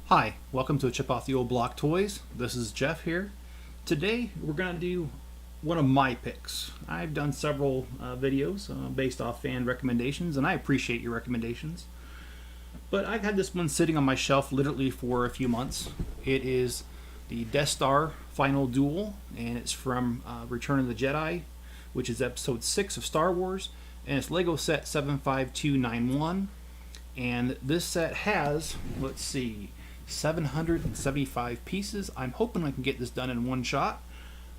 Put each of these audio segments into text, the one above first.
Hi, welcome to Chip Off the Old Block Toys. This is Jeff here. Today we're going to do one of my picks. I've done several videos based off fan recommendations, and I appreciate your recommendations. But I've had this one sitting on my shelf literally for a few months. It is the Death Star Final Duel, and it's from Return of the Jedi, which is episode 6 of Star Wars, and it's Lego set 75291. And this set has, let's see, 775 pieces. I'm hoping I can get this done in one shot.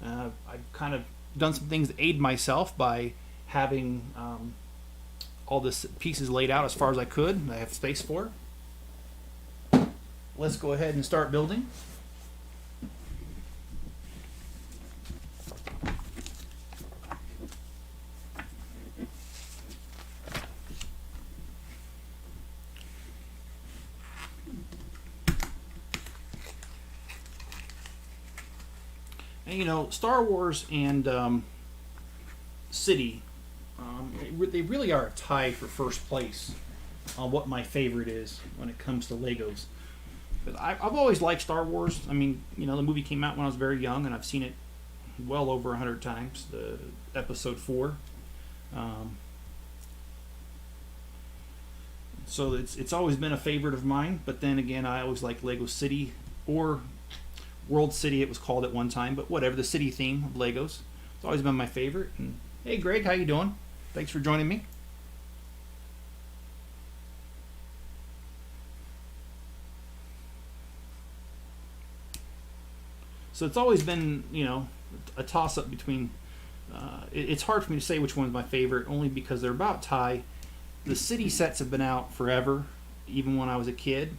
I've kind of done some things to aid myself by having all the pieces laid out as far as I could. I have space for. Let's go ahead and start building. And, you know, Star Wars and City, they really are a tie for first place on what my favorite is when it comes to Legos. But I've always liked Star Wars. I mean, you know, the movie came out when I was very young, and I've seen it well over 100 times, the episode 4. So it's always been a favorite of mine. But then again, I always like Lego City, or World City it was called at one time, but whatever, the city theme of Legos. It's always been my favorite. And hey Greg, how you doing? Thanks for joining me. So it's always been, you know, a toss-up between it's hard for me to say which one's my favorite, only because they're about tie. The city sets have been out forever, even when I was a kid.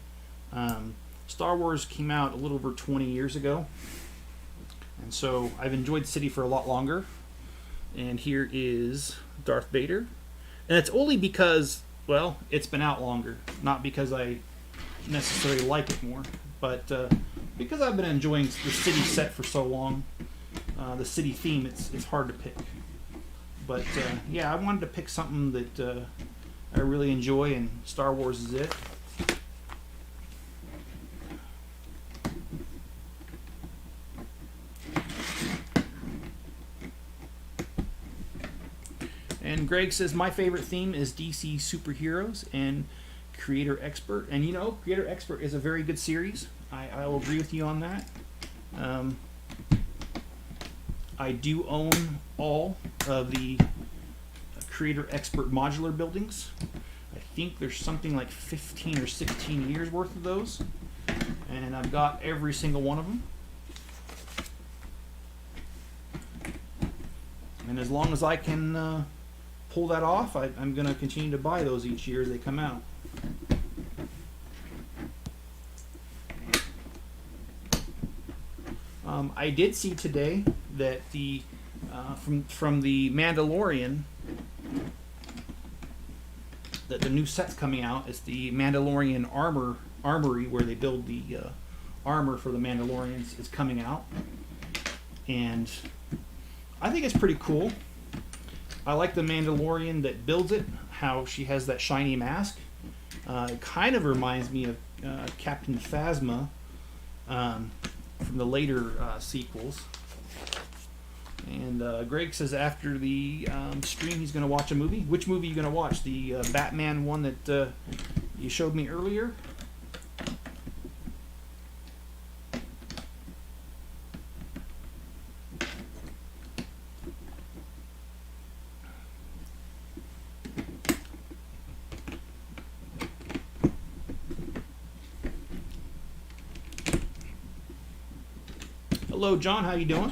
Star Wars came out a little over 20 years ago, and so I've enjoyed City for a lot longer. And here is Darth Vader, and it's only because, well, it's been out longer, not because I necessarily like it more, but because I've been enjoying the City set for so long. The City theme, it's hard to pick, but yeah, I wanted to pick something that I really enjoy, and Star Wars is it. And Greg says, my favorite theme is DC superheroes and Creator Expert. And you know, Creator Expert is a very good series. I will agree with you on that. I do own all of the Creator Expert modular buildings. I think there's something like 15 or 16 years worth of those. And I've got every single one of them. And as long as I can pull that off, I'm going to continue to buy those each year as they come out. I did see today that the from the Mandalorian, that the new set's coming out. It's the Mandalorian armory where they build the armor for the Mandalorians is coming out, and I think it's pretty cool. I like the Mandalorian that builds it, how she has that shiny mask. It kind of reminds me of Captain Phasma from the later sequels. And Greg says after the stream he's going to watch a movie. Which movie are you going to watch? The Batman one that you showed me earlier? Hello, John. How you doing?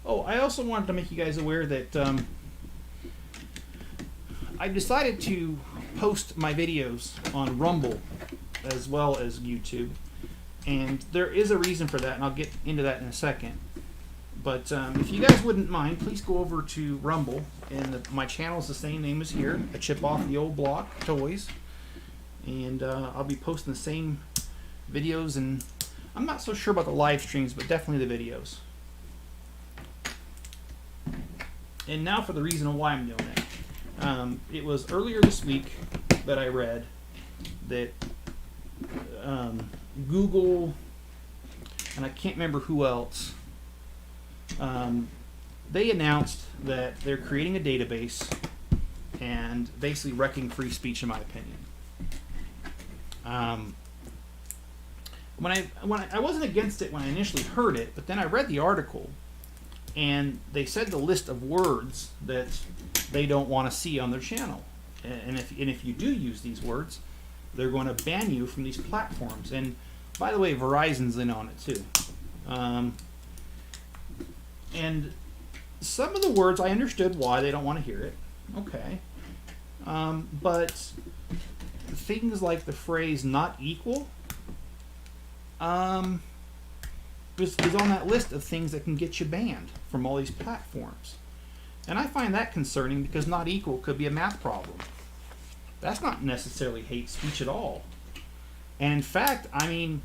Oh, I also wanted to make you guys aware that I've decided to post my videos on Rumble as well as YouTube, and there is a reason for that, and I'll get into that in a second. But if you guys wouldn't mind, please go over to Rumble, and my channel is the same name as here, A Chip Off the Old Block Toys, and I'll be posting the same videos, and I'm not so sure about the live streams, but definitely the videos. And now for the reason why I'm doing it. It was earlier this week that I read that Google, and I can't remember who else, they announced that they're creating a database and basically wrecking free speech, in my opinion. I wasn't against it when I initially heard it, but then I read the article, and they said the list of words that they don't want to see on their channel, and if you do use these words, they're going to ban you from these platforms. And by the way, Verizon's in on it too. And some of the words I understood why they don't want to hear it. Okay. But things like the phrase "not equal" is on that list of things that can get you banned from all these platforms. And I find that concerning, because "not equal" could be a math problem. That's not necessarily hate speech at all. And in fact, I mean,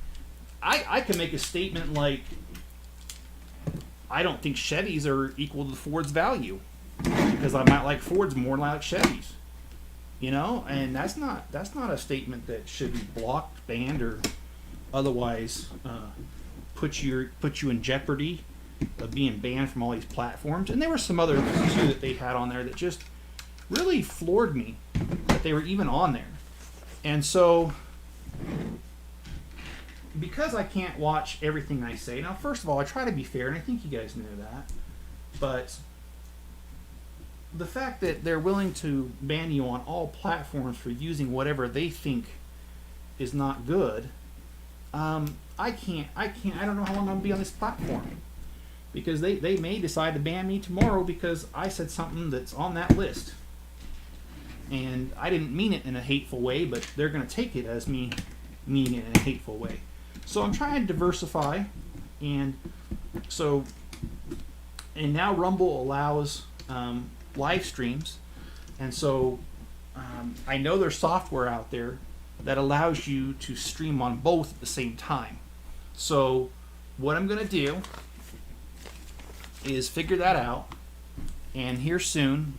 I can make a statement like, I don't think Chevys are equal to Ford's value, because I might like Fords more than I like Chevys. You know, and that's not a statement that should be blocked, banned, or otherwise put you in jeopardy of being banned from all these platforms. And there were some other too that they had on there that just really floored me that they were even on there. And so, because I can't watch everything I say, now first of all, I try to be fair, and I think you guys know that, but the fact that they're willing to ban you on all platforms for using whatever they think is not good, I don't know how long I'm going to be on this platform, because they may decide to ban me tomorrow because I said something that's on that list. And I didn't mean it in a hateful way, but they're going to take it as me meaning it in a hateful way. So I'm trying to diversify, and now Rumble allows live streams, and so I know there's software out there that allows you to stream on both at the same time. So what I'm going to do is figure that out, and here soon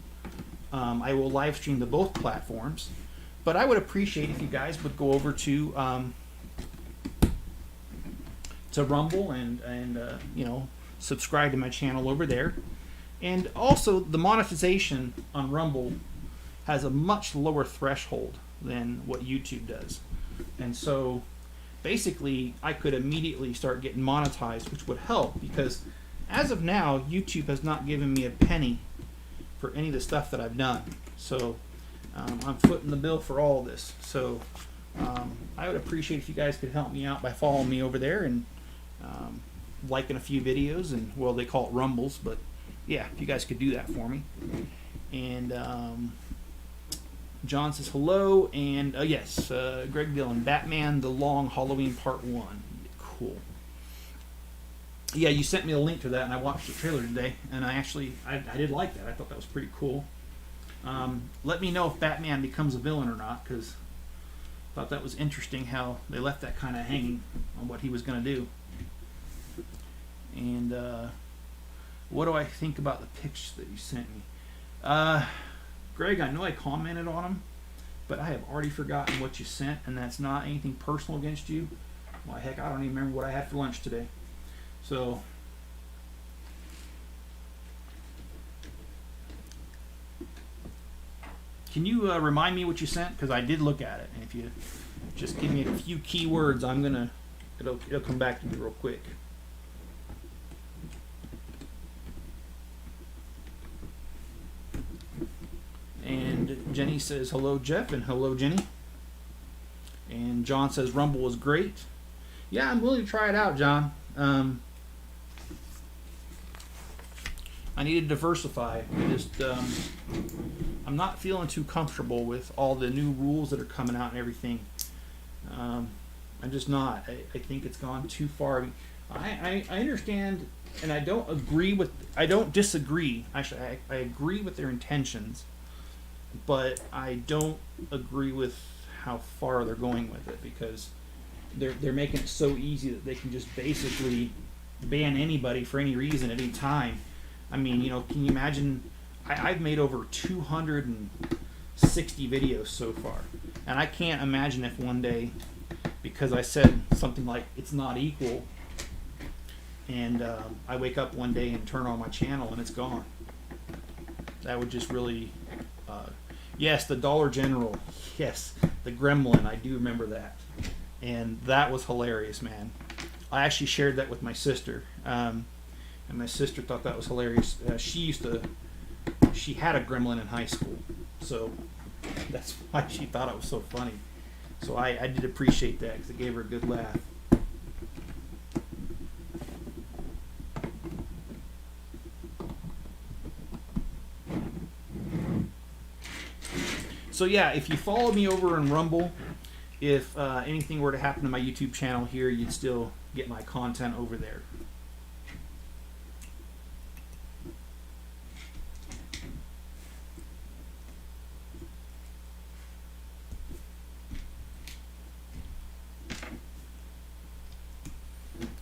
I will live stream to both platforms. But I would appreciate if you guys would go over to Rumble and you know, subscribe to my channel over there. And also, the monetization on Rumble has a much lower threshold than what YouTube does. And so basically I could immediately start getting monetized, which would help, because as of now YouTube has not given me a penny for any of the stuff that I've done. So I'm footing the bill for all of this. So I would appreciate if you guys could help me out by following me over there and liking a few videos, and well, they call it Rumbles, but yeah, if you guys could do that for me. And John says hello, and yes, Greg Dillon, Batman the Long Halloween Part 1. Cool. Yeah, you sent me a link to that, and I watched the trailer today, and I did like that. I thought that was pretty cool. Let me know if Batman becomes a villain or not, because I thought that was interesting how they left that kind of hanging on what he was going to do. And what do I think about the pictures that you sent me? Greg, I know I commented on them, but I have already forgotten what you sent, and that's not anything personal against you. Why, heck, I don't even remember what I had for lunch today. So, can you remind me what you sent? Because I did look at it, and if you just give me a few keywords, it'll come back to me real quick. And Jenny says hello, Jeff, and hello, Jenny. And John says Rumble was great. Yeah, I'm willing to try it out, John. I need to diversify. I'm not feeling too comfortable with all the new rules that are coming out and everything. I'm just not. I think it's gone too far. I understand, and I don't disagree. Actually, I agree with their intentions, but I don't agree with how far they're going with it, because they're making it so easy that they can just basically ban anybody for any reason at any time. I mean, you know, can you imagine? I've made over 260 videos so far. And I can't imagine if one day, because I said something like it's not equal, and I wake up one day and turn on my channel and it's gone. That would just really, yes, the Dollar General, yes, the Gremlin, I do remember that. And that was hilarious, man. I actually shared that with my sister, and my sister thought that was hilarious. She had a Gremlin in high school, so that's why she thought it was so funny. So I did appreciate that because it gave her a good laugh. So yeah, if you follow me over in Rumble, if anything were to happen to my YouTube channel here, you'd still get my content over there.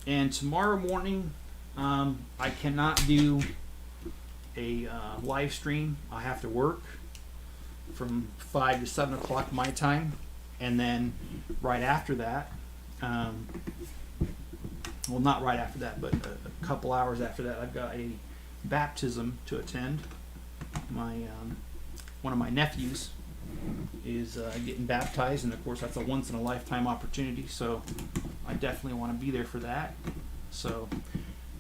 And tomorrow morning, I cannot do a live stream. I have to work from 5 to 7 o'clock my time, and then right after that, well, not right after that, but a couple hours after that, I've got a baptism to attend. One of my nephews is getting baptized, and of course that's a once in a lifetime opportunity, so I definitely want to be there for that. So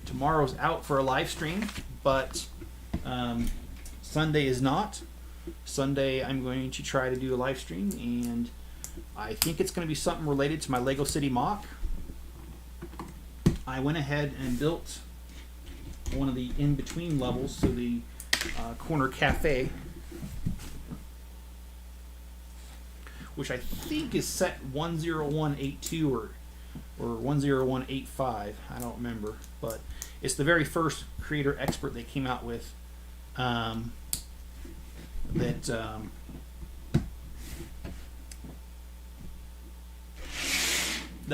tomorrow's out for a live stream, but Sunday is not. Sunday I'm going to try to do a live stream, and I think it's going to be something related to my Lego City mock. I went ahead and built one of the in-between levels, so the corner cafe, which I think is set 10182 or 10185. I don't remember, but it's the very first creator expert they came out with. That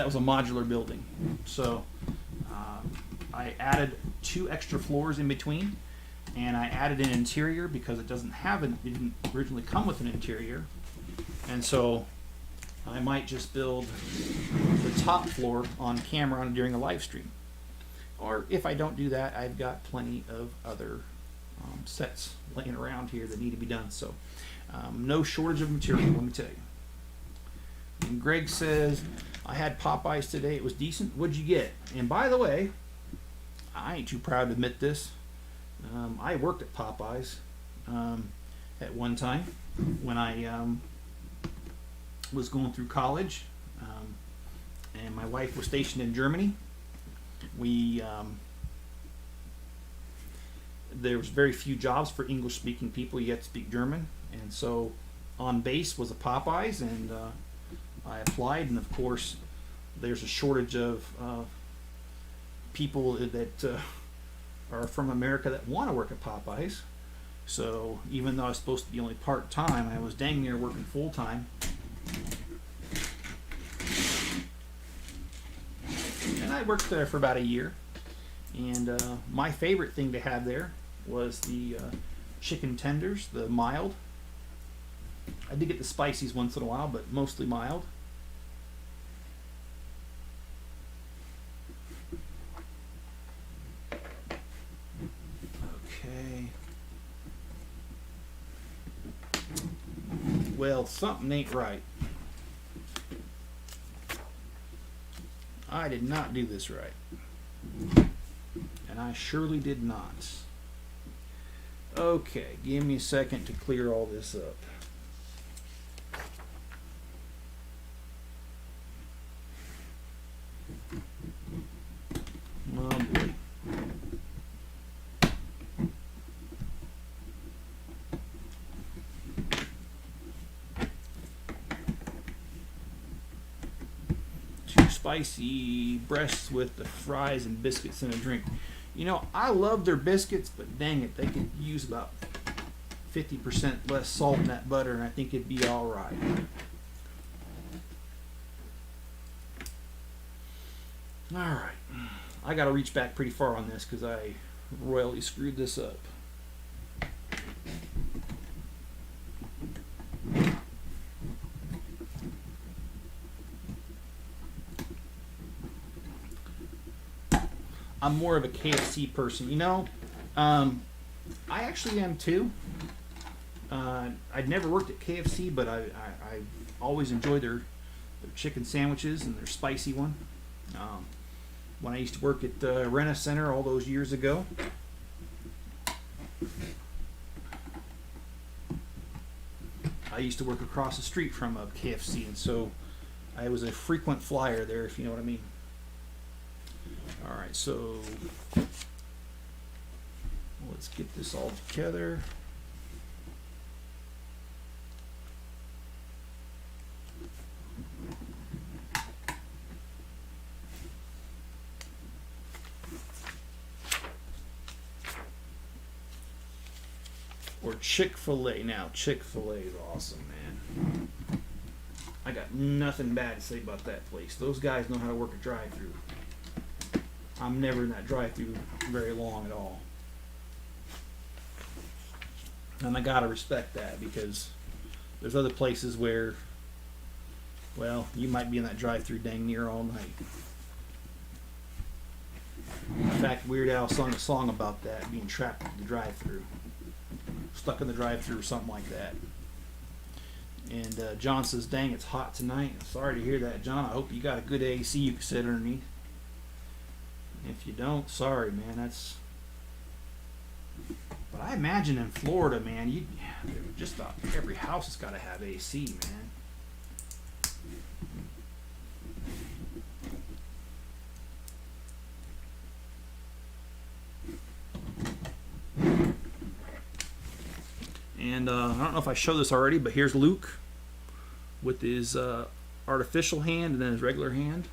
was a modular building. So I added 2 extra floors in between, and I added an interior because it didn't originally come with an interior, and so I might just build the top floor on camera during a live stream. Or if I don't do that, I've got plenty of other sets laying around here that need to be done. So no shortage of material, let me tell you. And Greg says, I had Popeyes today. It was decent. What'd you get? And by the way, I ain't too proud to admit this. I worked at Popeyes at one time when I was going through college, and my wife was stationed in Germany. There was very few jobs for English-speaking people. You had to speak German, and so on base was a Popeyes, and I applied, and of course there's a shortage of people that are from America that want to work at Popeyes. So even though I was supposed to be only part-time, I was dang near working full-time. And I worked there for about a year, and my favorite thing to have there was the chicken tenders, the mild. I did get the spices once in a while, but mostly mild. Okay. Well, something ain't right. I did not do this right. And I surely did not. Okay, give me a second to clear all this up. Oh boy. Too spicy breasts with the fries and biscuits and a drink. You know, I love their biscuits, but dang it, they could use about 50% less salt in that butter, and I think it'd be all right. All right, I got to reach back pretty far on this because I royally screwed this up. I'm more of a KFC person. You know, I actually am too. I'd never worked at KFC, but I always enjoyed their chicken sandwiches and their spicy one. When I used to work at the Rena Center all those years ago. I used to work across the street from a KFC, and so I was a frequent flyer there, if you know what I mean. Alright, so let's get this all together. Or Chick-fil-A. Now, Chick-fil-A is awesome, man. I got nothing bad to say about that place. Those guys know how to work a drive-thru. I'm never in that drive-thru very long at all. And I gotta respect that, because there's other places where, well, you might be in that drive-thru dang near all night. In fact, Weird Al sung a song about that, being trapped in the drive-thru. Stuck in the drive-thru or something like that. And John says, dang, it's hot tonight. Sorry to hear that, John. I hope you got a good AC you can sit underneath. If you don't, sorry, man. That's. But I imagine in Florida, man, just about every house has got to have AC, man. And I don't know if I showed this already, but here's Luke with his artificial hand and then his regular hand.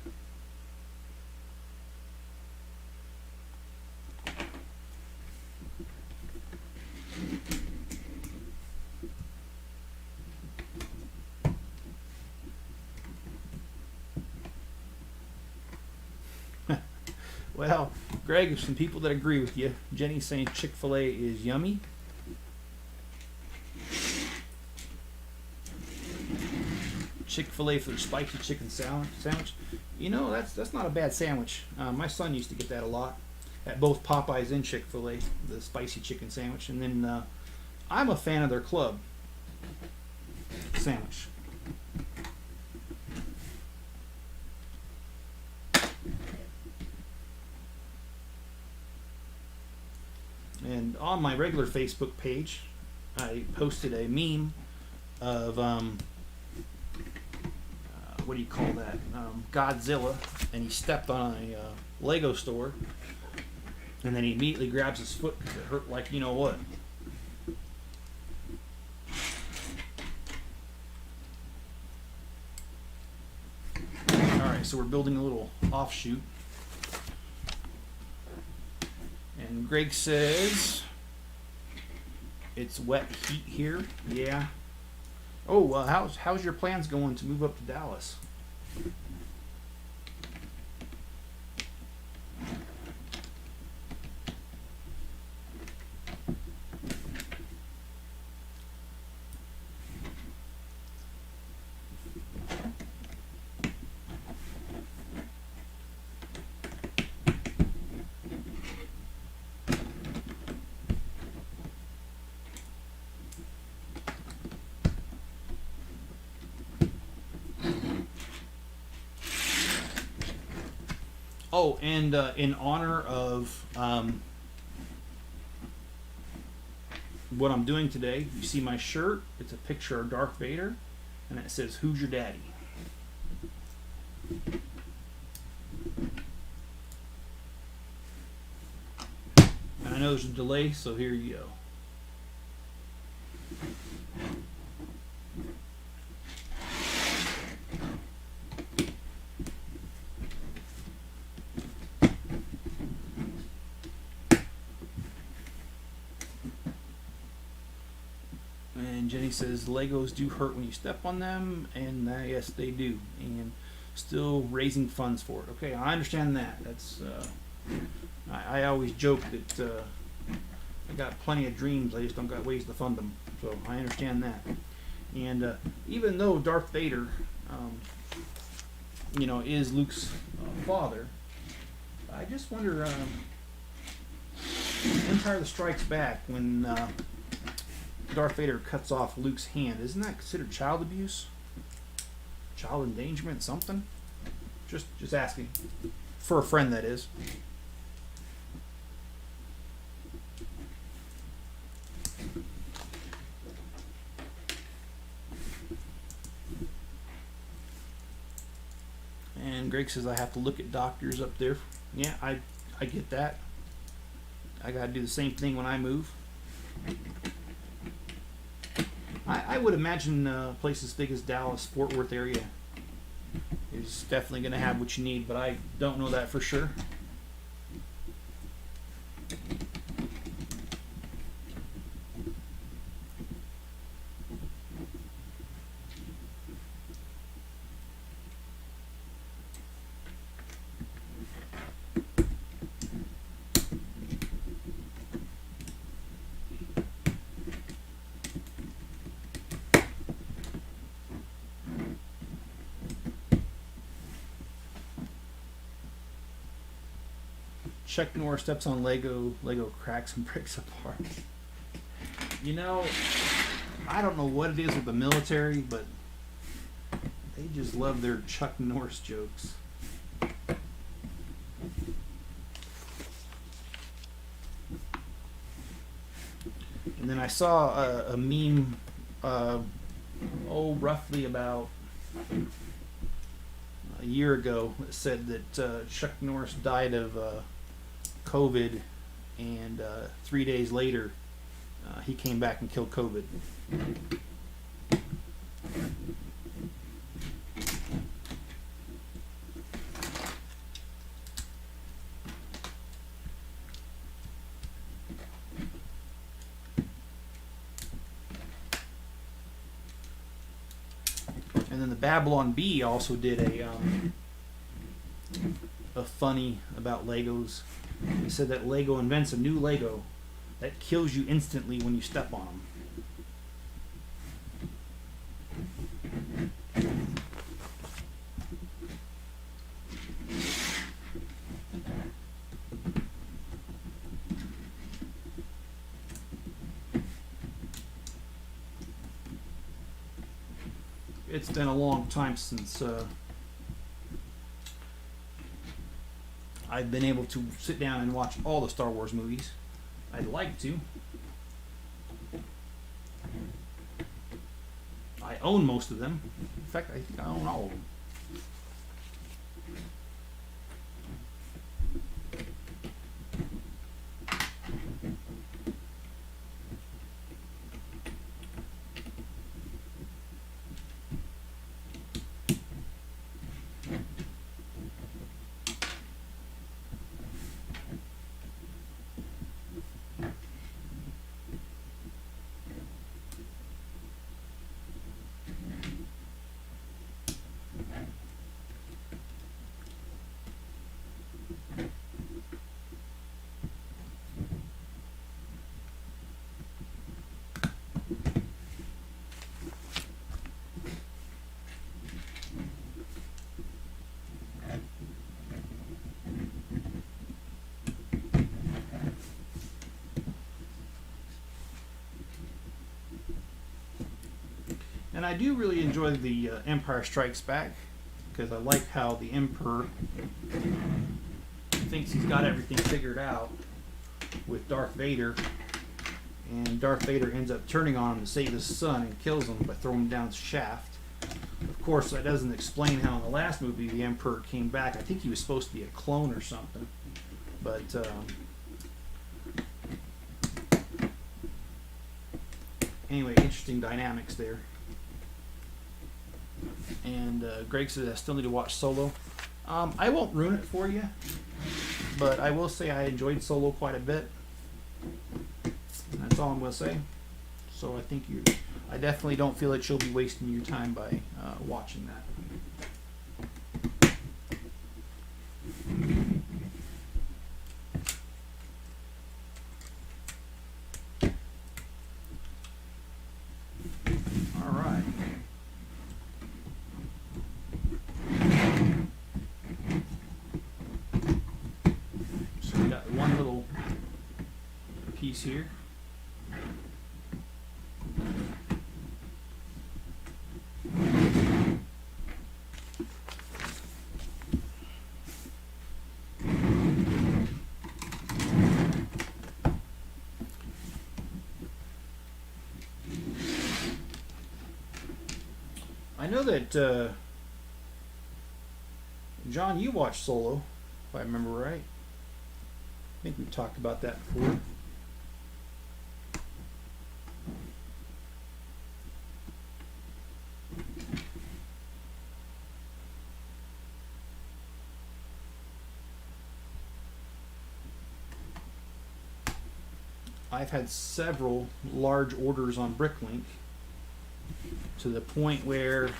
Well, Greg, there's some people that agree with you. Jenny's saying Chick-fil-A is yummy. Chick-fil-A for their spicy chicken sandwich. You know, that's not a bad sandwich. My son used to get that a lot at both Popeyes and Chick-fil-A, the spicy chicken sandwich. And then I'm a fan of their club sandwich. And on my regular Facebook page, I posted a meme of what do you call that? Godzilla, and he stepped on a Lego store, and then he immediately grabs his foot because it hurt like you know what. Alright, so we're building a little offshoot. And Greg says it's wet heat here. Yeah. Oh, how's your plans going to move up to Dallas? Oh, and in honor of what I'm doing today, you see my shirt. It's a picture of Darth Vader, and it says, "Who's your daddy?" And I know there's a delay, so here you go. And Jenny says Legos do hurt when you step on them, and yes, they do. And still raising funds for it. Okay, I understand that. That's I always joke that I got plenty of dreams. I just don't got ways to fund them. So I understand that. And even though Darth Vader, you know, is Luke's father, I just wonder, Empire that Strikes Back, when Darth Vader cuts off Luke's hand, isn't that considered child abuse? Child endangerment, something? Just asking. For a friend, that is. And Greg says I have to look at doctors up there. Yeah, I get that. I gotta do the same thing when I move. I would imagine places as big as Dallas, Fort Worth area is definitely going to have what you need, but I don't know that for sure. Chuck Norris steps on Lego cracks and breaks apart. You know, I don't know what it is with the military, but they just love their Chuck Norris jokes. And then I saw a meme, roughly about a year ago, that said that Chuck Norris died of COVID, and 3 days later he came back and killed COVID. And then the Babylon Bee also did a funny about Legos. They said that Lego invents a new Lego that kills you instantly when you step on them. It's been a long time since I've been able to sit down and watch all the Star Wars movies. I'd like to. I own most of them. In fact, I think I own all of them. And I do really enjoy the Empire Strikes Back, because I like how the Emperor thinks he's got everything figured out with Darth Vader, and Darth Vader ends up turning on him to save his son and kills him by throwing him down the shaft. Of course, that doesn't explain how in the last movie the Emperor came back. I think he was supposed to be a clone or something, but anyway, interesting dynamics there. And Greg says I still need to watch Solo. I won't ruin it for you, but I will say I enjoyed Solo quite a bit. That's all I'm going to say. So I think I definitely don't feel that you'll be wasting your time by watching that. piece here. I know that John, you watched Solo, if I remember right. I think we've talked about that before. I've had several large orders on Bricklink to the point where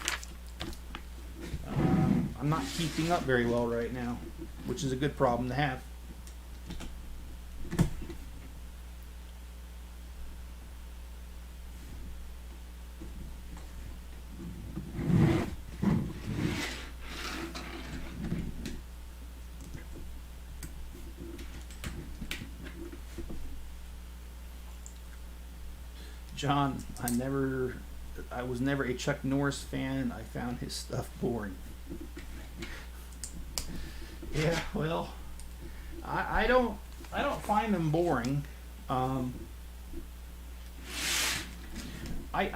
I'm not keeping up very well right now, which is a good problem to have. John, I was never a Chuck Norris fan. I found his stuff boring. Yeah, well, I don't find them boring. I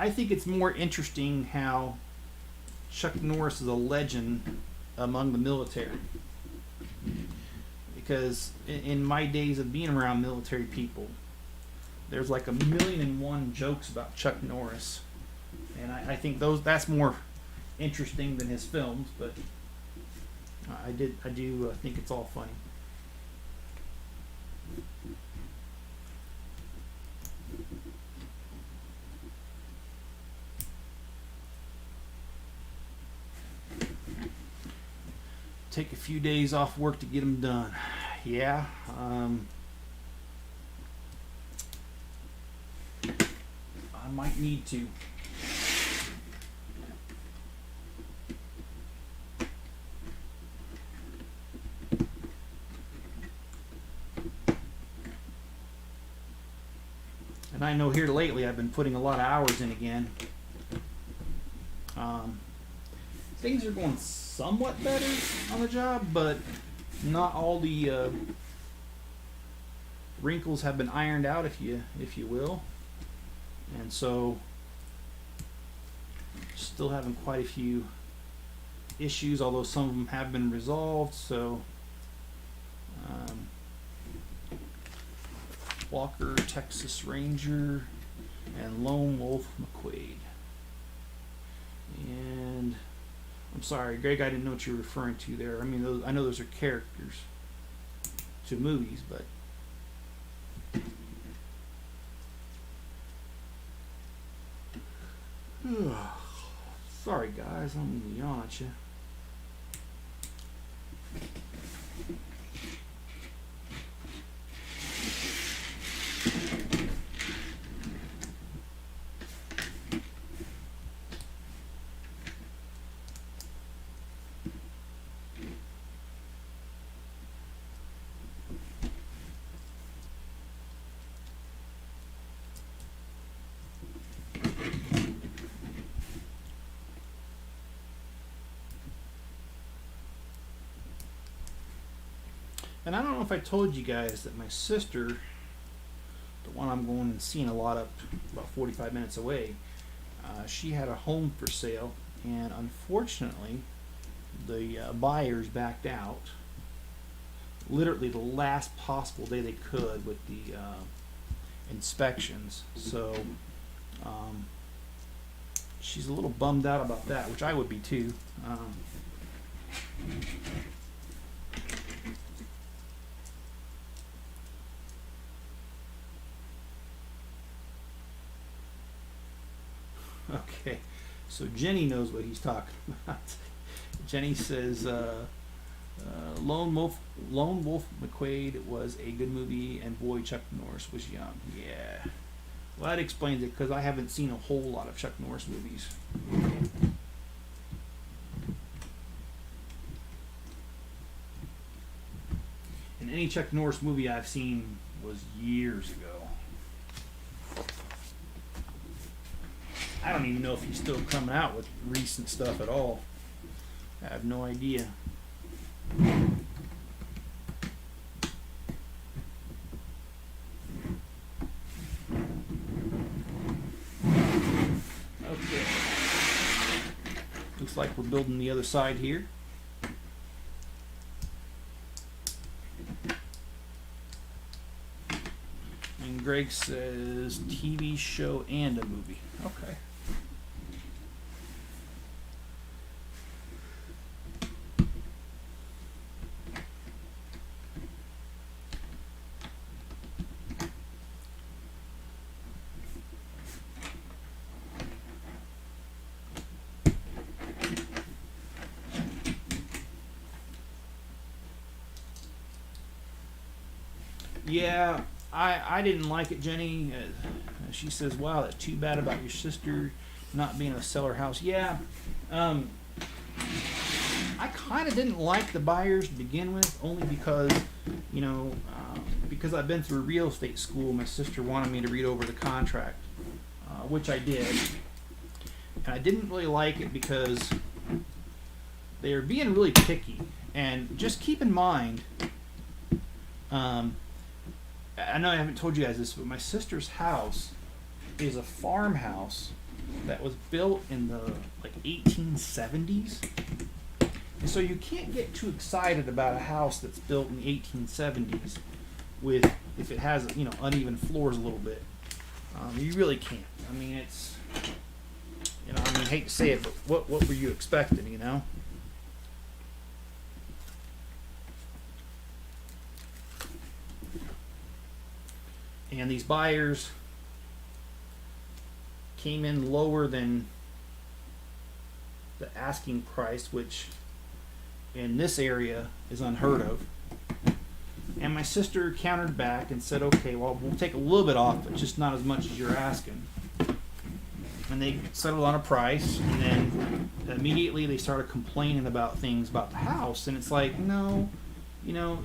think it's more interesting how Chuck Norris is a legend among the military. Because in my days of being around military people, there's like 1,000,001 jokes about Chuck Norris, and I think that's more interesting than his films. But I do think it's all funny. Take a few days off work to get them done. Yeah. I might need to. And I know here lately I've been putting a lot of hours in again. Things are going somewhat better on the job, but not all the wrinkles have been ironed out, if you will. And so, still having quite a few issues, although some of them have been resolved. So, Walker, Texas Ranger, and Lone Wolf McQuade. And I'm sorry, Greg, I didn't know what you were referring to there. I mean, I know those are characters to movies, but sorry guys, I'm gonna yawn at you. And I don't know if I told you guys that my sister, the one I'm going and seeing a lot up about 45 minutes away, she had a home for sale, and unfortunately the buyers backed out literally the last possible day they could with the inspections. So she's a little bummed out about that, which I would be too. Okay, so Jenny knows what he's talking about. Jenny says Lone Wolf McQuade was a good movie, and boy, Chuck Norris was young. Yeah, well, that explains it, because I haven't seen a whole lot of Chuck Norris movies. And any Chuck Norris movie I've seen was years ago. don't even know if he's still coming out with recent stuff at all. I have no idea. Okay. Looks like we're building the other side here. And Greg says TV show and a movie. Okay. Yeah, I didn't like it, Jenny. She says, wow, that's too bad about your sister not being able to sell her house. Yeah, I kind of didn't like the buyers to begin with, only because, you know, because I've been through real estate school. My sister wanted me to read over the contract, which I did. And I didn't really like it because they were being really picky. And just keep in mind, I know I haven't told you guys this, but my sister's house is a farmhouse that was built in the like 1870s. And so you can't get too excited about a house that's built in the 1870s with if it has, you know, uneven floors a little bit. You really can't. I mean, it's, you know, I mean, I hate to say it, but what were you expecting, you know? And these buyers came in lower than the asking price, which in this area is unheard of. And my sister countered back and said, okay, well, we'll take a little bit off, but just not as much as you're asking. And they settled on a price, and then immediately they started complaining about things about the house. And it's like, no, you know,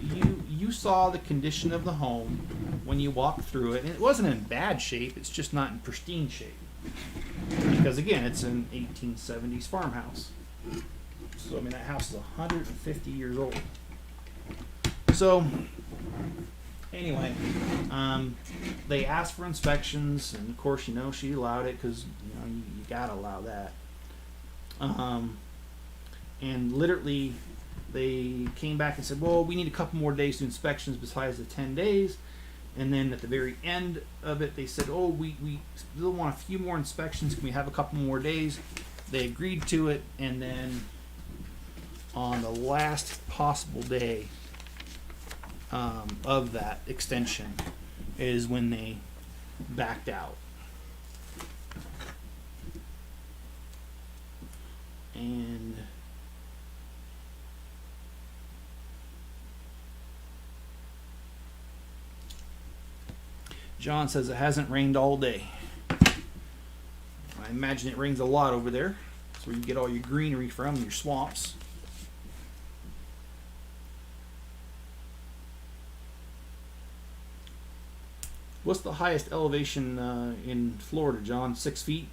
you saw the condition of the home when you walked through it, and it wasn't in bad shape, it's just not in pristine shape. Because again, it's an 1870s farmhouse. So I mean, that house is 150 years old. So anyway, they asked for inspections, and of course, you know, she allowed it because, you know, you gotta allow that. And literally, they came back and said, well, we need a couple more days to inspections besides the 10 days. And then at the very end of it, they said, oh, we still want a few more inspections. Can we have a couple more days? They agreed to it. And then on the last possible day of that extension is when they backed out. And John says it hasn't rained all day. I imagine it rains a lot over there. That's where you get all your greenery from, your swamps. What's the highest elevation in Florida, John? 6 feet?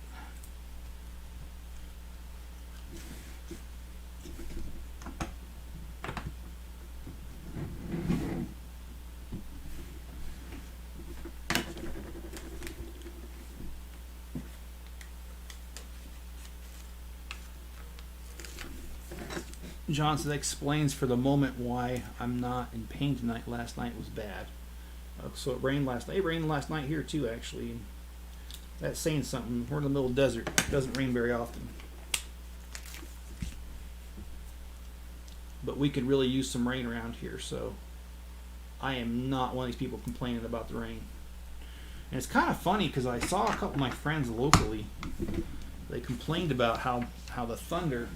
John says that explains for the moment why I'm not in pain tonight. Last night was bad. So it rained last night. It rained last night here too, actually. That's saying something. We're in the middle of the desert. It doesn't rain very often. But we could really use some rain around here, so I am not one of these people complaining about the rain. And it's kind of funny because I saw a couple of my friends locally. They complained about how the thunder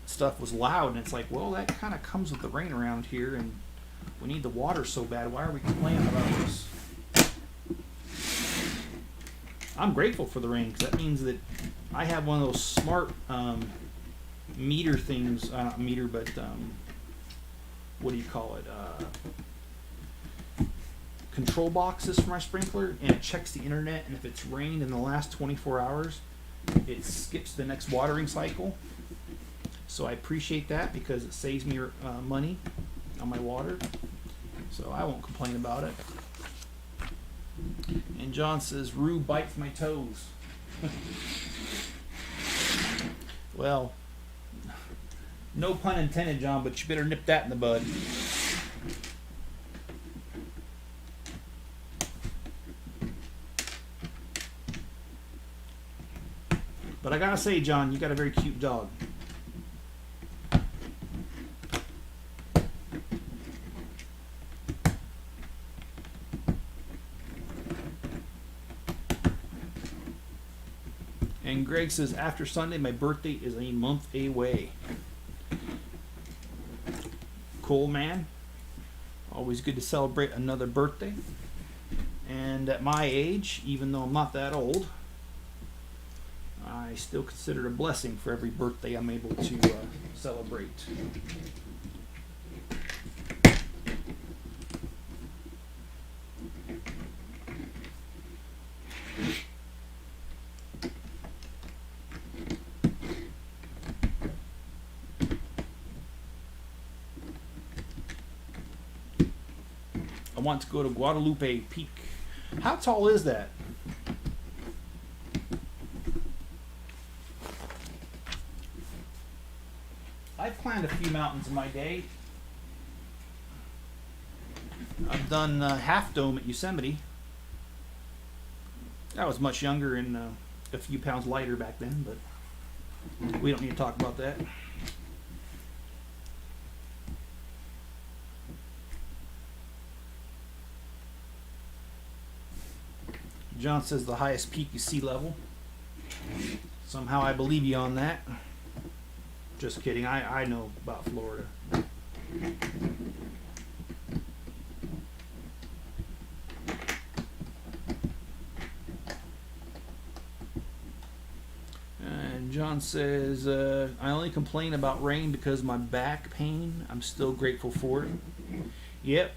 stuff was loud, and it's like, well, that kind of comes with the rain around here, and we need the water so bad. Why are we complaining about this? I'm grateful for the rain because that means that I have one of those smart meter things. Not meter, but what do you call it? Control boxes for my sprinkler, and it checks the internet. And if it's rained in the last 24 hours, it skips the next watering cycle. So I appreciate that because it saves me money on my water. So I won't complain about it. And John says, Rue bites my toes. Well, no pun intended, John, but you better nip that in the bud. But I gotta say, John, you got a very cute dog. And Greg says, after Sunday, my birthday is a month away. Cool, man. Always good to celebrate another birthday. And at my age, even though I'm not that old, I still consider it a blessing for every birthday I'm able to celebrate. I want to go to Guadalupe Peak. How tall is that? I've climbed a few mountains in my day. I've done Half Dome at Yosemite. I was much younger and a few pounds lighter back then, but we don't need to talk about that. John says the highest peak is sea level. Somehow I believe you on that. Just kidding. I know about Florida. And John says, I only complain about rain because of my back pain. I'm still grateful for it. Yep.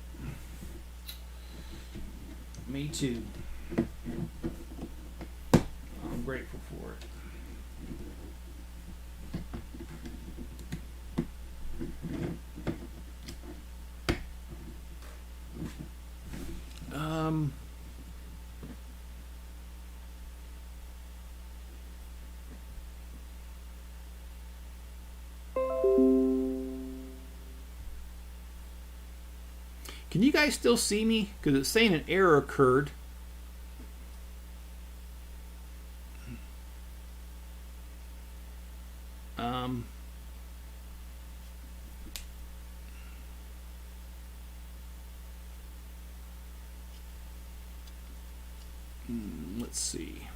Me too. I'm grateful for it. Can you guys still see me? Because it's saying an error occurred. Let's see.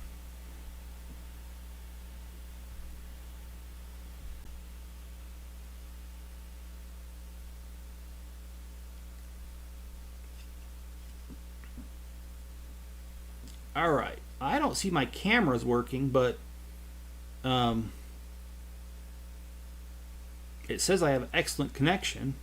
All right. I don't see my cameras working, but it says I have excellent connection.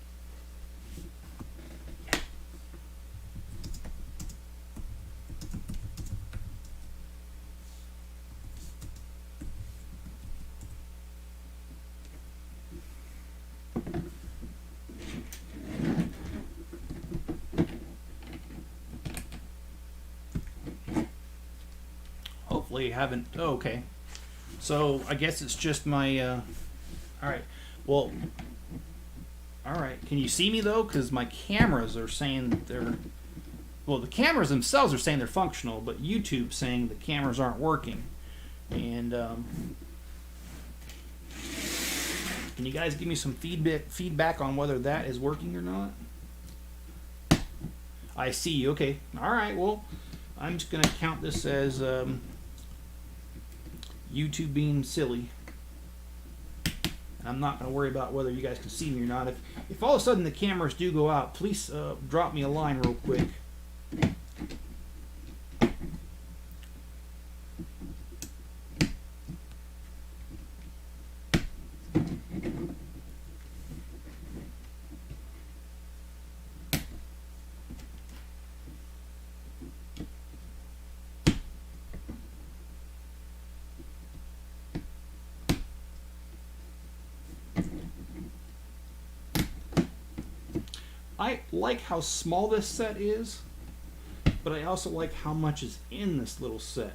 Hopefully I haven't. Oh, okay. So I guess it's just my. All right. Well. All right. Can you see me though? Because my cameras are saying they're. Well, the cameras themselves are saying they're functional, but YouTube's saying the cameras aren't working. And can you guys give me some feedback on whether that is working or not? I see. Okay. All right. Well, I'm just gonna count this as YouTube being silly. I'm not going to worry about whether you guys can see me or not. If all of a sudden the cameras do go out, please drop me a line real quick. I like how small this set is, but I also like how much is in this little set.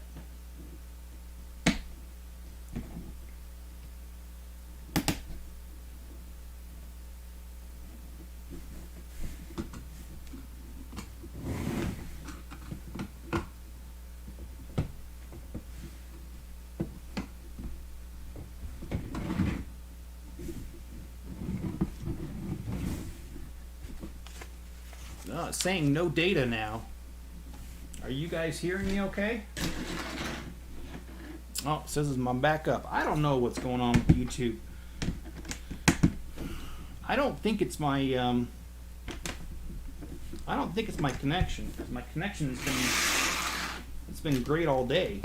It's saying no data now. Are you guys hearing me okay? Oh, it says it's my backup. I don't know what's going on with YouTube. I don't think it's my connection. My connection has been great all day.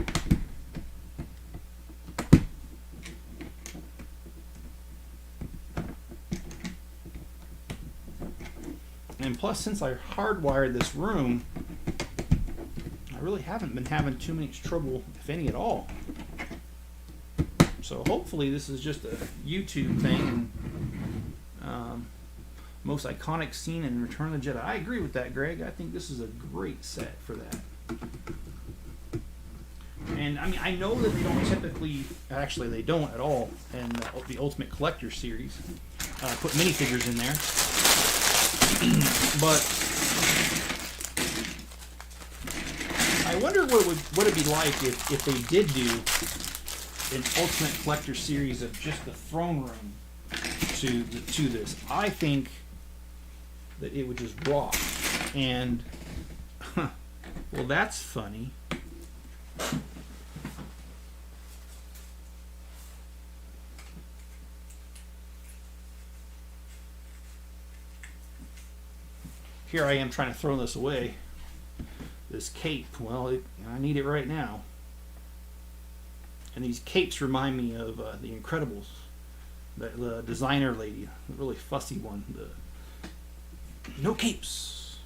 And plus, since I hardwired this room, I really haven't been having too much trouble, if any at all. So hopefully this is just a YouTube thing. Most iconic scene in Return of the Jedi. I agree with that, Greg. I think this is a great set for that. And I mean, I know that they don't typically, actually they don't at all, in the Ultimate Collector series, put minifigures in there. But I wonder what it'd be like if they did do an Ultimate Collector series of just the throne room to this. I think that it would just rock. And well, that's funny. Here I am trying to throw this away. This cape, well, I need it right now. And these capes remind me of the Incredibles, the designer lady, the really fussy one. No capes.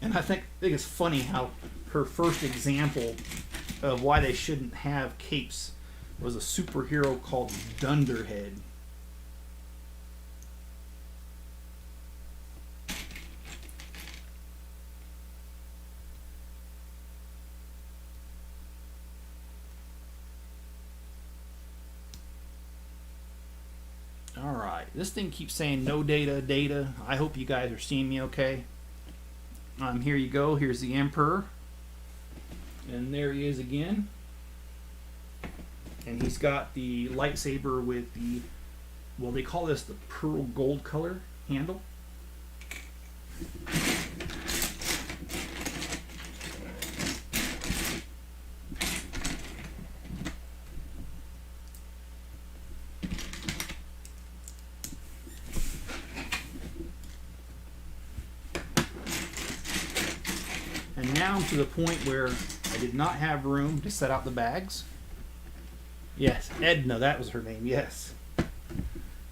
And I think it's funny how her first example of why they shouldn't have capes was a superhero called Dunderhead. Alright, this thing keeps saying no data. I hope you guys are seeing me okay. Here you go. Here's the Emperor. And there he is again. And he's got the lightsaber with the, well, they call this the pearl gold color handle. And now I'm to the point where I did not have room to set out the bags. Yes, Edna, that was her name, yes.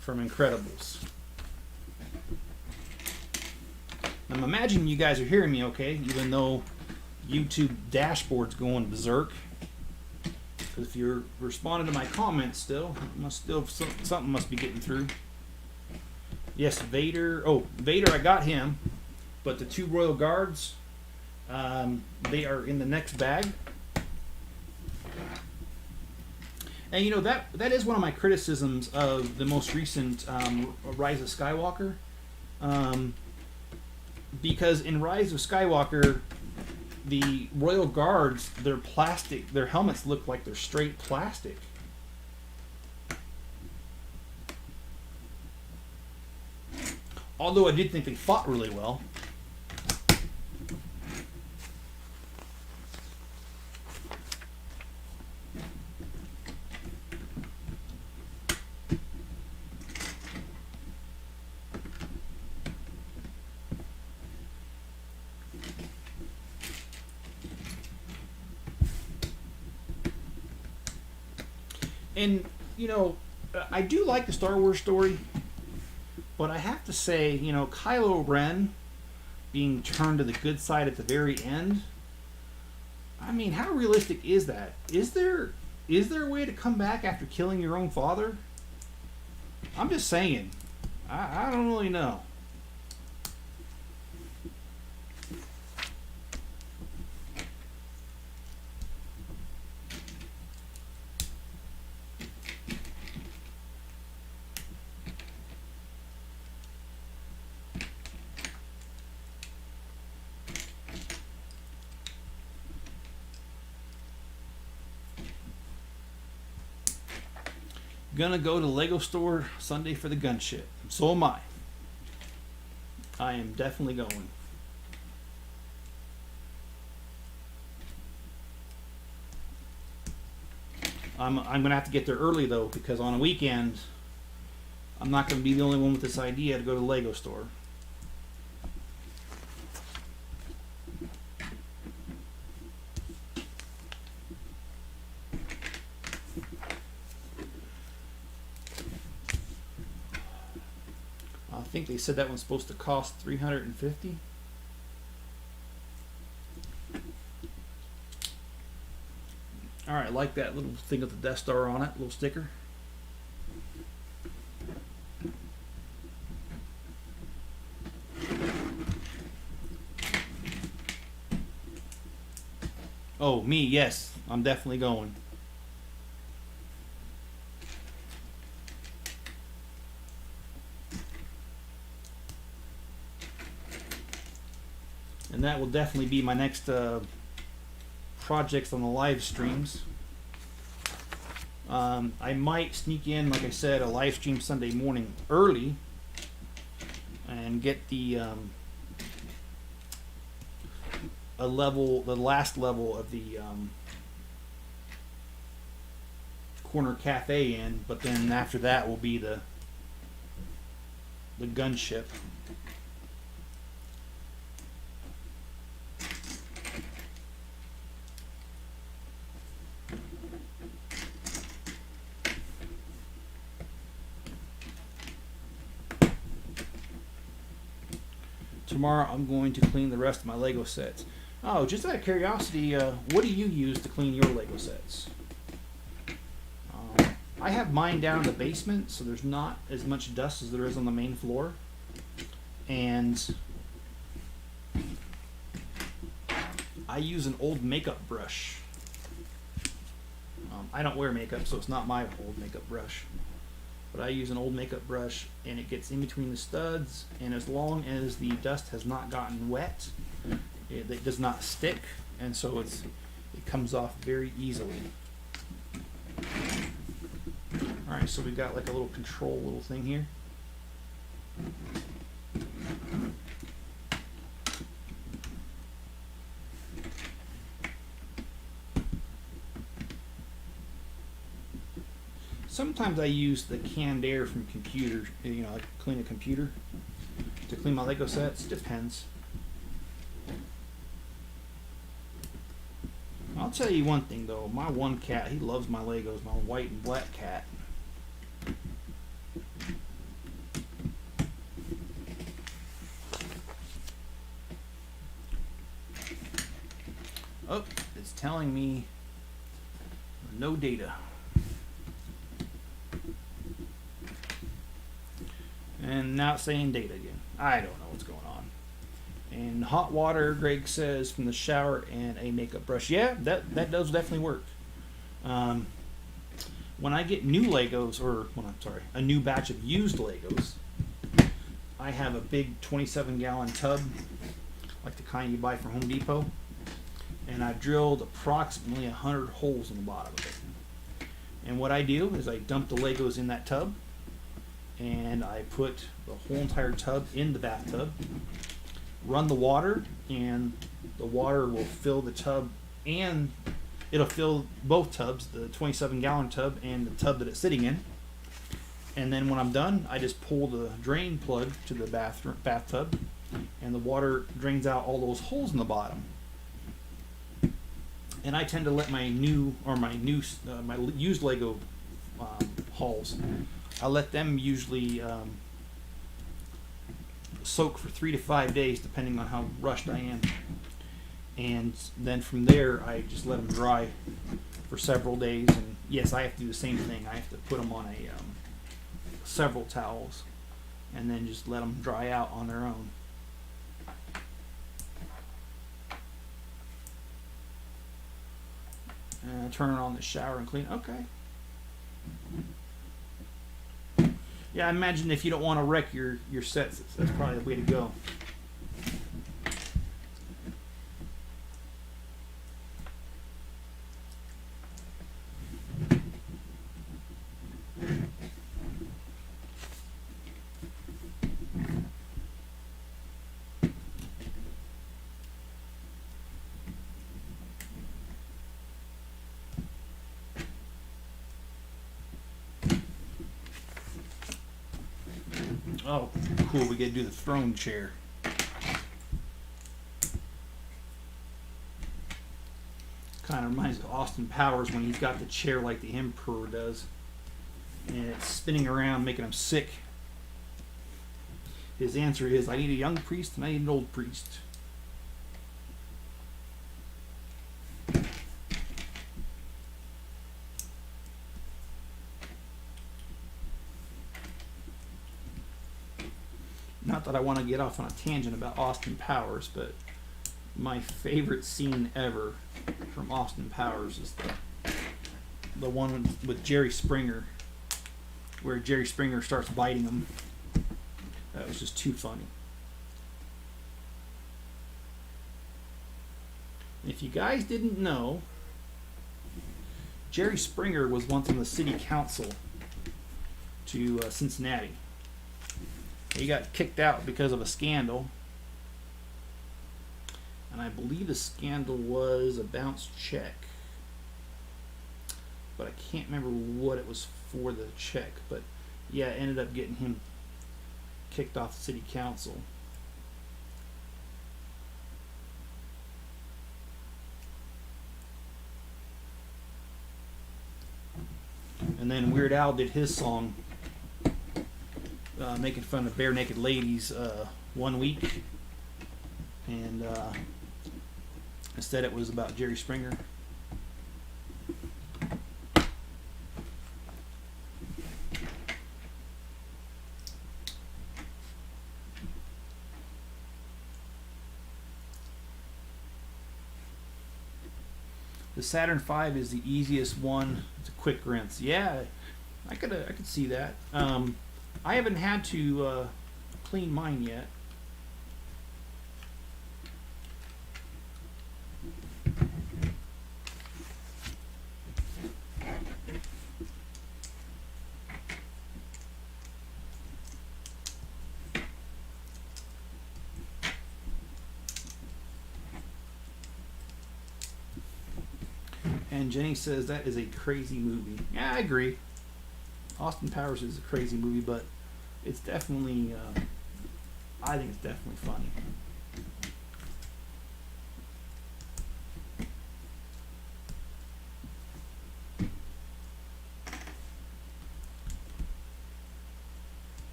From Incredibles. I'm imagining you guys are hearing me okay, even though YouTube dashboard's going berserk. Because if you're responding to my comments still, something must be getting through. Yes, Vader. Oh, Vader, I got him. But the two Royal Guards, they are in the next bag. And you know, that is one of my criticisms of the most recent Rise of Skywalker. Because in Rise of Skywalker, the Royal Guards, they're plastic. Their helmets look like they're straight plastic. Although I did think they fought really well. And, you know, I do like the Star Wars story, but I have to say, you know, Kylo Ren being turned to the good side at the very end, I mean, how realistic is that? Is there a way to come back after killing your own father? I'm just saying. I don't really know. Gonna go to the Lego store Sunday for the gun ship. So am I. I am definitely going. I'm gonna have to get there early though, because on a weekend I'm not gonna be the only one with this idea to go to the Lego store. I think they said that one's supposed to cost $350. All right, I like that little thing with the Death Star on it, little sticker. Oh, me, yes, I'm definitely going. And that will definitely be my next projects on the live streams. I might sneak in, like I said, a live stream Sunday morning early and get the the last level of the corner cafe in, but then after that will be the gunship. Tomorrow I'm going to clean the rest of my Lego sets. Oh, just out of curiosity, what do you use to clean your Lego sets? I have mine down in the basement, so there's not as much dust as there is on the main floor. And I use an old makeup brush. I don't wear makeup, so it's not my old makeup brush. But I use an old makeup brush, and it gets in between the studs, and as long as the dust has not gotten wet, it does not stick, and so it comes off very easily. Alright, so we've got like a little control little thing here. Sometimes I use the canned air from computers, you know, like clean a computer, to clean my Lego sets. Depends. I'll tell you one thing though, my one cat, he loves my Legos, my white and black cat. Oh, it's telling me no data. And now it's saying data again. I don't know what's going on. And hot water, Greg says, from the shower and a makeup brush. Yeah, that does definitely work. When I get new Legos, a new batch of used Legos, I have a big 27-gallon tub, like the kind you buy from Home Depot, and I've drilled approximately 100 holes in the bottom of it. And what I do is I dump the Legos in that tub, and I put the whole entire tub in the bathtub, run the water, and the water will fill the tub, and it'll fill both tubs, the 27-gallon tub and the tub that it's sitting in. And then when I'm done, I just pull the drain plug to the bathtub, and the water drains out all those holes in the bottom. And I tend to let my used Lego hauls, I let them usually soak for 3 to 5 days, depending on how rushed I am. And then from there, I just let them dry for several days. And yes, I have to do the same thing. I have to put them on several towels and then just let them dry out on their own. Turn on the shower and clean. Okay. Yeah, I imagine if you don't want to wreck your sets, that's probably the way to go. Oh, cool, we get to do the throne chair. Kind of reminds me of Austin Powers when he's got the chair like the Emperor does. And it's spinning around, making him sick. His answer is, I need a young priest and I need an old priest. Not that I want to get off on a tangent about Austin Powers, but my favorite scene ever from Austin Powers is the one with Jerry Springer, where Jerry Springer starts biting him. That was just too funny. If you guys didn't know, Jerry Springer was once on the city council to Cincinnati. He got kicked out because of a scandal. And I believe the scandal was a bounced check. But I can't remember what it was for the check. But yeah, it ended up getting him kicked off the city council. And then Weird Al did his song making fun of bare naked ladies one week, and instead it was about Jerry Springer. The Saturn V is the easiest one. It's a quick rinse. Yeah, I could see that. I haven't had to clean mine yet. And Jenny says that is a crazy movie. Yeah, I agree. Austin Powers is a crazy movie, but it's definitely, I think it's definitely funny.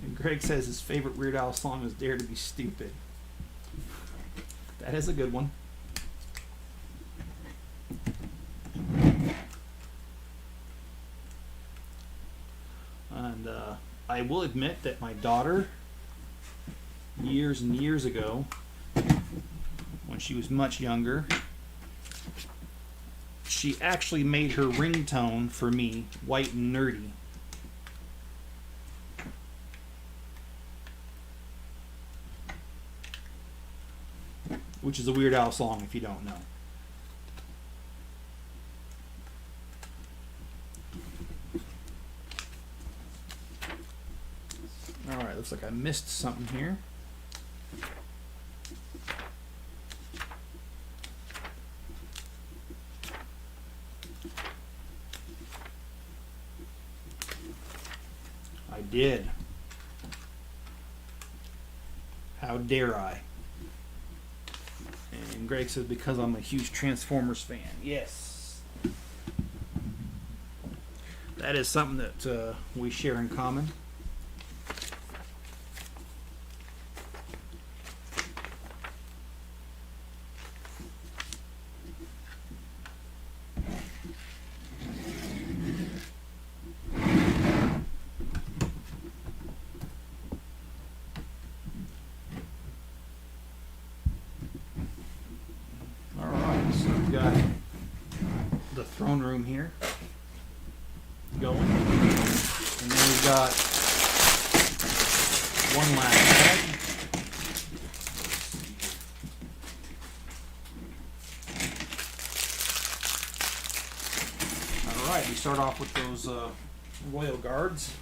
And Greg says his favorite Weird Al song is Dare to Be Stupid. That is a good one. And I will admit that my daughter, years and years ago, when she was much younger, she actually made her ringtone for me White and Nerdy. Which is a Weird Al song if you don't know. Alright, looks like I missed something here. I did. How dare I? And Greg says because I'm a huge Transformers fan. Yes. That is something that we share in common. got the throne room here going. And then we've got one last bag. Alright, we start off with those Royal Guards.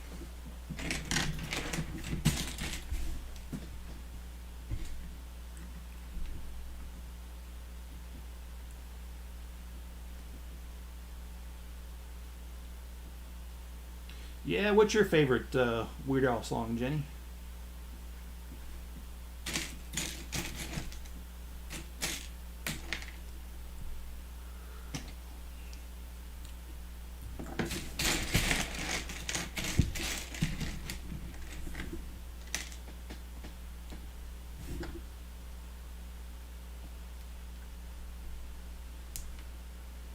Yeah, what's your favorite Weird Al song, Jenny?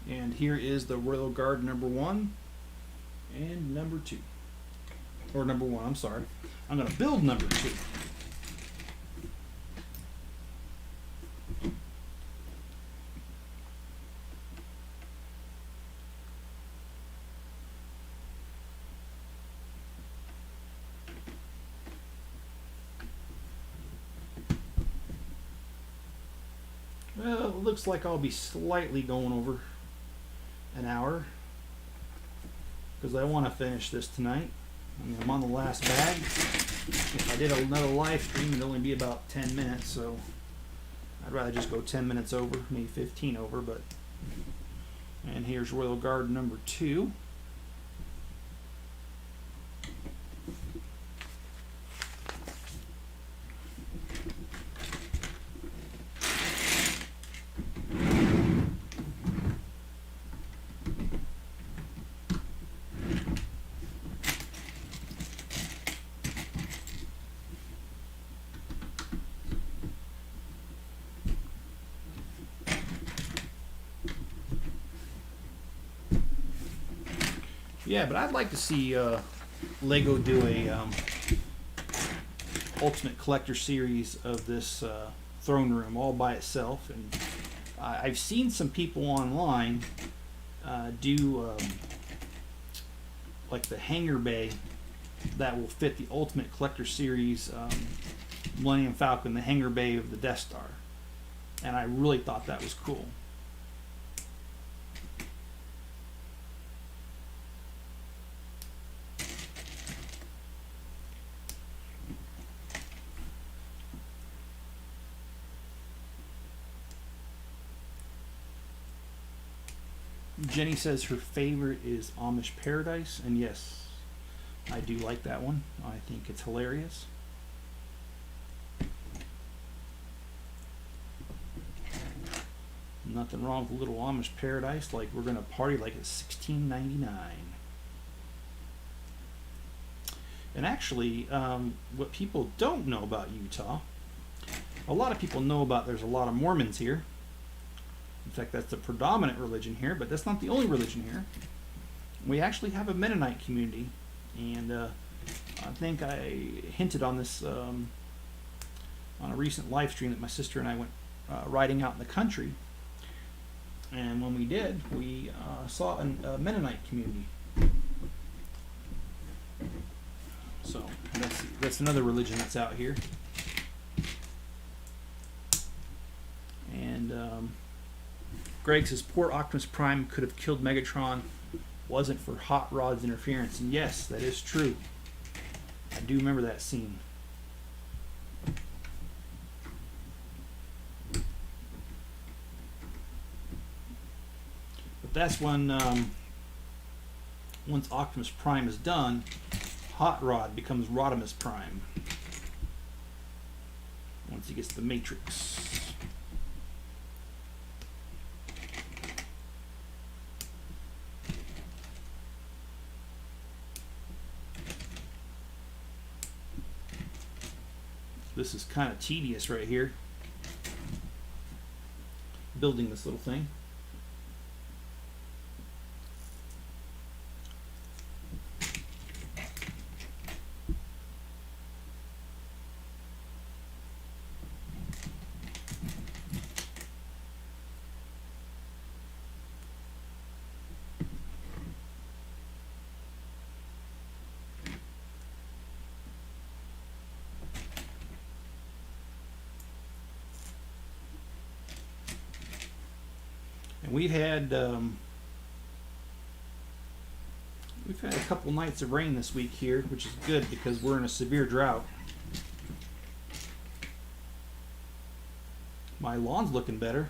And here is the Royal Guard number 1 and number 2. Or number 1, I'm sorry. I'm going to build number 2. Well, it looks like I'll be slightly going over an hour because I want to finish this tonight. I mean, I'm on the last bag. If I did another live stream, it'd only be about 10 minutes, so I'd rather just go 10 minutes over, maybe 15 over. But and here's Royal Guard number 2. Yeah, but I'd like to see Lego do a Ultimate Collector series of this throne room all by itself. And I've seen some people online do like the hangar bay that will fit the Ultimate Collector series Millennium Falcon, the hangar bay of the Death Star. And I really thought that was cool. Jenny says her favorite is Amish Paradise, and yes, I do like that one. I think it's hilarious. Nothing wrong with a little Amish Paradise, like we're gonna party like it's $16.99. And actually, what people don't know about Utah, a lot of people know about there's a lot of Mormons here. In fact, that's the predominant religion here, but that's not the only religion here. We actually have a Mennonite community, and I think I hinted on this on a recent live stream that my sister and I went riding out in the country. And when we did, we saw a Mennonite community. So that's another religion that's out here. And Greg says, poor Optimus Prime could have killed Megatron, wasn't for Hot Rod's interference. And yes, that is true. I do remember that scene. But that's when, once Optimus Prime is done, Hot Rod becomes Rodimus Prime. Once he gets the Matrix. This is kind of tedious right here, building this little thing. And we've had a couple nights of rain this week here, which is good because we're in a severe drought. My lawn's looking better.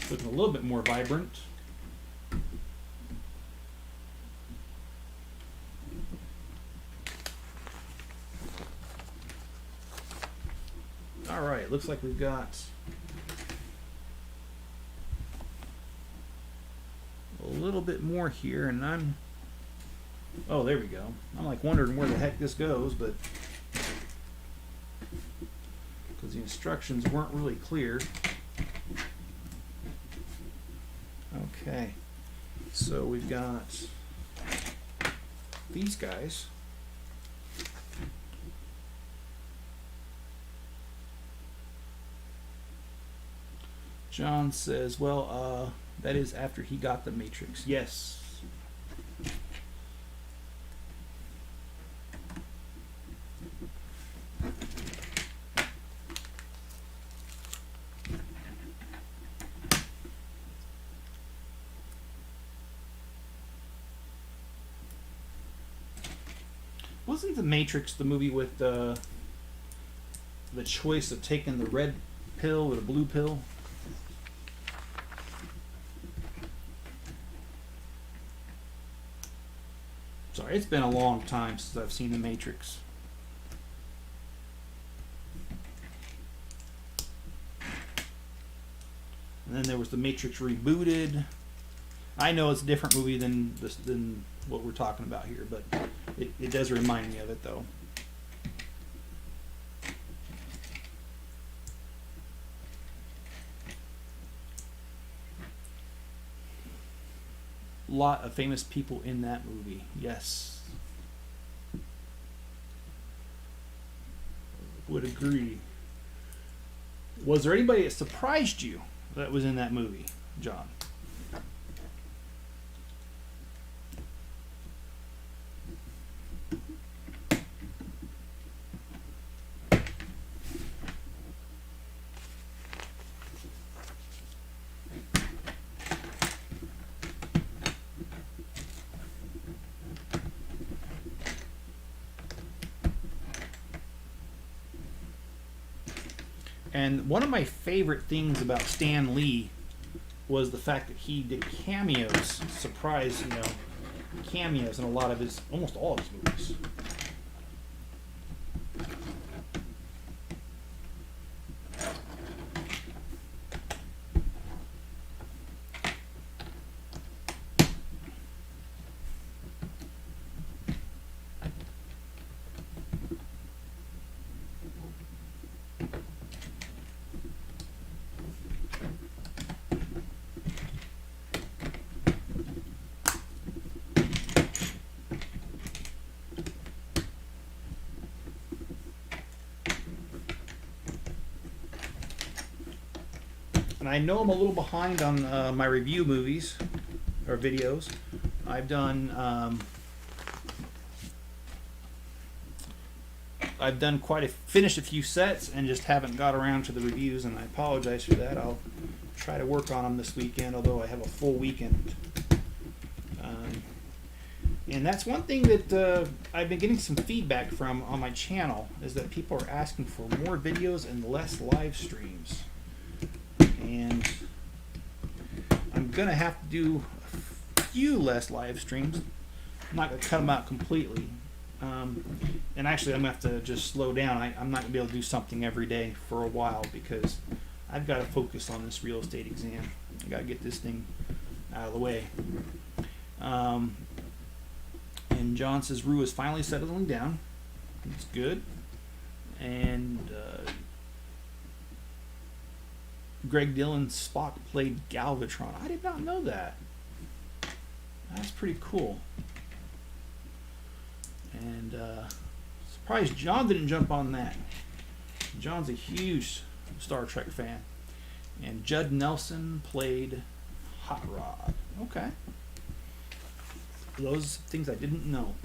Looking a little bit more vibrant. All right, looks like we've got a little bit more here, and oh, there we go. I'm like wondering where the heck this goes, but because the instructions weren't really clear. Okay, so we've got these guys. John says, well, that is after he got the Matrix. Yes. Wasn't the Matrix the movie with the choice of taking the red pill or the blue pill? Sorry, it's been a long time since I've seen the Matrix. And then there was the Matrix Rebooted. I know it's a different movie than what we're talking about here, but it does remind me of it, though. Lot of famous people in that movie. Yes. Would agree. Was there anybody that surprised you that was in that movie, John? And one of my favorite things about Stan Lee was the fact that he did cameos, surprise, cameos in almost all of his movies. And I know I'm a little behind on my review movies or videos. I've finished a few sets and just haven't got around to the reviews, and I apologize for that. I'll try to work on them this weekend, although I have a full weekend. And that's one thing that I've been getting some feedback from on my channel, is that people are asking for more videos and less live streams. And I'm going to have to do a few less live streams. I'm not going to cut them out completely. And actually, I'm going to have to just slow down. I'm not going to be able to do something every day for a while because I've got to focus on this real estate exam. I got to get this thing out of the way. And John says Rue is finally settling down. It's good. And Greg Dillon's Spock played Galvatron. I did not know that. That's pretty cool. And surprised John didn't jump on that. John's a huge Star Trek fan. And Judd Nelson played Hot Rod. Okay. Those things I didn't know.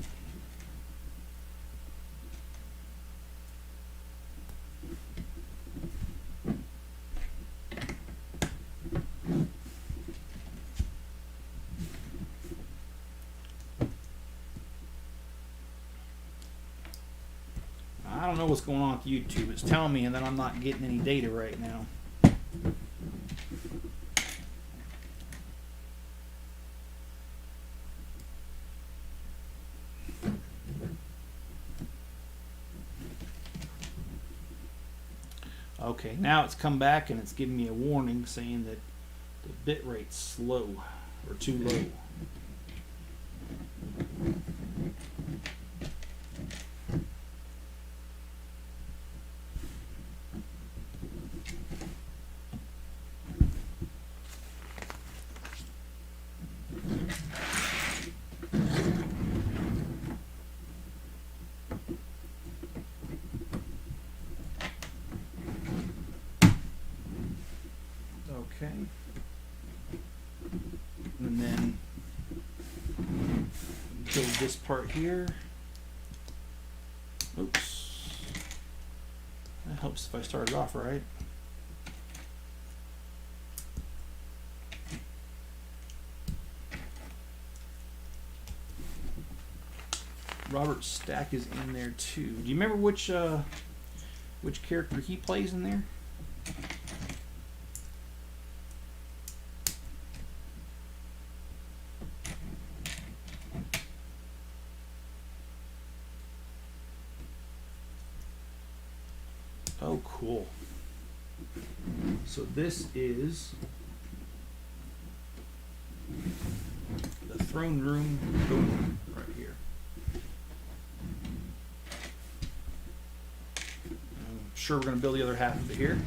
know what's going on with YouTube. It's telling me, and then I'm not getting any data right now. Okay, now it's come back and it's giving me a warning saying that the bit rate's slow or too low. Okay. And then build this part here. Oops. That helps if I start it off right. Robert's stack is in there too. Do you remember which character he plays in there? Oh, cool. So this is the throne room right here. I'm sure we're going to build the other half of it here.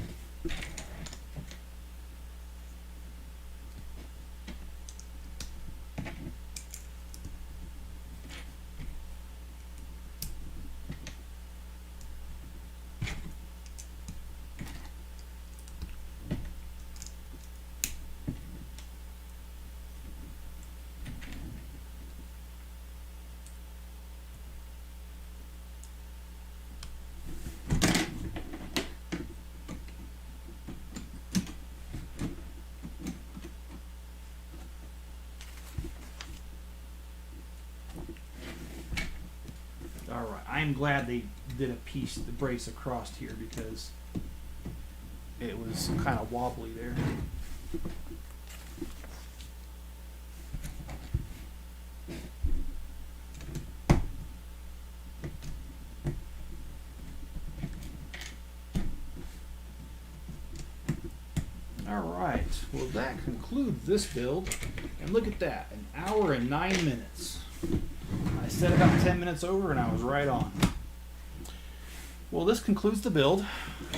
All right, I'm glad they did the brace across here because it was kind of wobbly there. All right, well that concludes this build, and look at that, 1 hour and 9 minutes. I said about 10 minutes over and I was right on. Well, this concludes the build,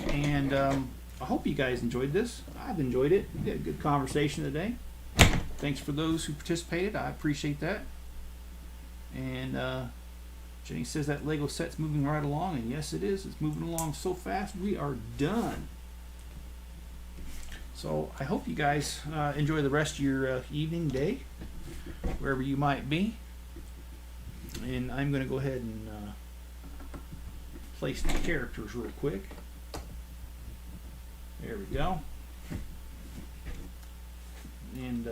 and I hope you guys enjoyed this. I've enjoyed it. We had a good conversation today. Thanks for those who participated. I appreciate that. And Jenny says that Lego set's moving right along, and yes it is. It's moving along so fast we are done. So I hope you guys enjoy the rest of your evening, day, wherever you might be. And I'm going to go ahead and place the characters real quick. There we go. And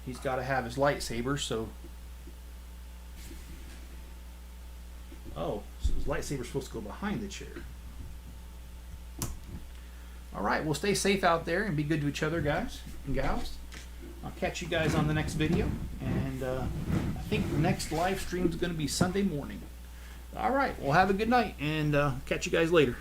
he's got to have his lightsaber, so... Oh, so his lightsaber's supposed to go behind the chair. Alright, well stay safe out there and be good to each other, guys and gals. I'll catch you guys on the next video, and I think the next live stream is going to be Sunday morning. Alright, well have a good night, and catch you guys later.